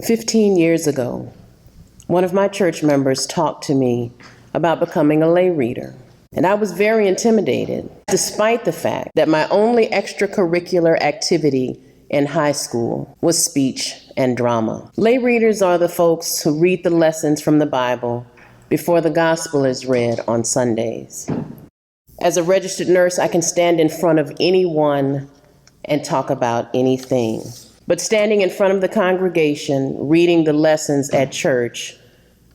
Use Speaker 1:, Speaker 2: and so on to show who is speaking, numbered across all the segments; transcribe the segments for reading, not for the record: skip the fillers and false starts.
Speaker 1: 15 years ago, one of my church members talked to me about becoming a lay reader, and I was very intimidated, despite the fact that my only extracurricular activity in high school was speech and drama. Lay readers are the folks who read the lessons from the Bible before the gospel is read on Sundays. As a registered nurse, I can stand in front of anyone and talk about anything. But standing in front of the congregation, reading the lessons at church,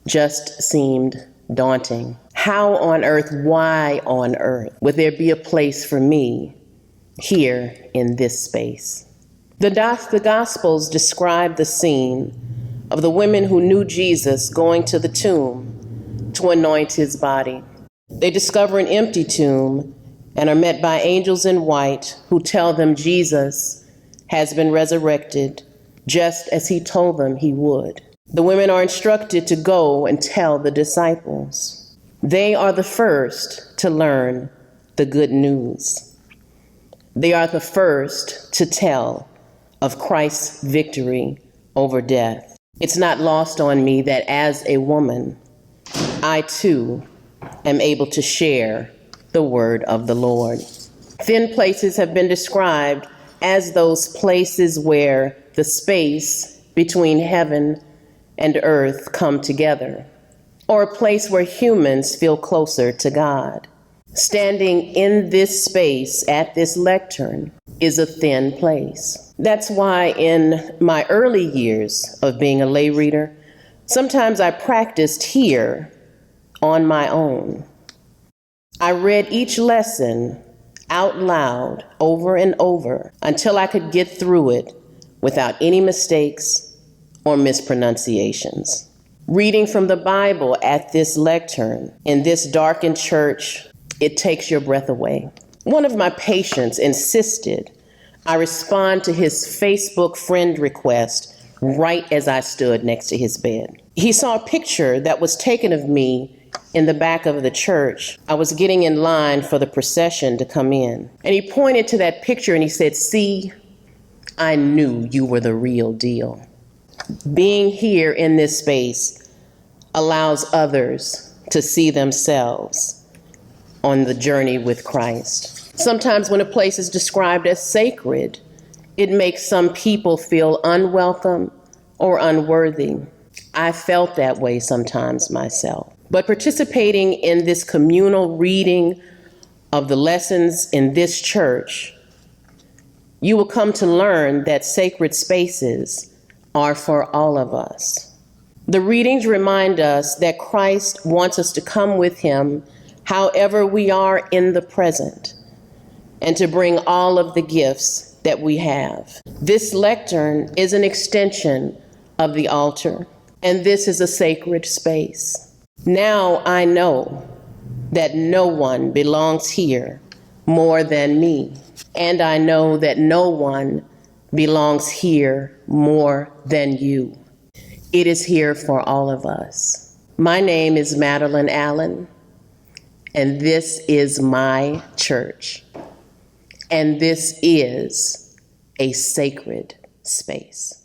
Speaker 1: just seemed daunting. How on earth, why on earth would there be a place for me here in this space? The Gospels describe the scene of the women who knew Jesus going to the tomb to anoint his body. They discover an empty tomb and are met by angels in white who tell them Jesus has been resurrected, just as he told them he would. The women are instructed to go and tell the disciples. They are the first to learn the good news. They are the first to tell of Christ's victory over death. It's not lost on me that as a woman, I too am able to share the word of the Lord. Thin places have been described as those places where the space between heaven and earth come together, or a place where humans feel closer to God. Standing in this space at this lectern is a thin place. That's why in my early years of being a lay reader, sometimes I practiced here on my own. I read each lesson out loud over and over until I could get through it without any mistakes or mispronunciations. Reading from the Bible at this lectern in this darkened church, it takes your breath away. One of my patients insisted I respond to his Facebook friend request right as I stood next to his bed. He saw a picture that was taken of me in the back of the church. I was getting in line for the procession to come in. And he pointed to that picture and he said, "See, I knew you were the real deal." Being here in this space allows others to see themselves on the journey with Christ. Sometimes when a place is described as sacred, it makes some people feel unwelcome or unworthy. I felt that way sometimes myself. But participating in this communal reading of the lessons in this church, you will come to learn that sacred spaces are for all of us. The readings remind us that Christ wants us to come with him however we are in the present, and to bring all of the gifts that we have. This lectern is an extension of the altar, and this is a sacred space. Now I know that no one belongs here more than me, and I know that no one belongs here more than you. It is here for all of us. My name is Madelyn Allen, and this is my church, and this is a sacred space.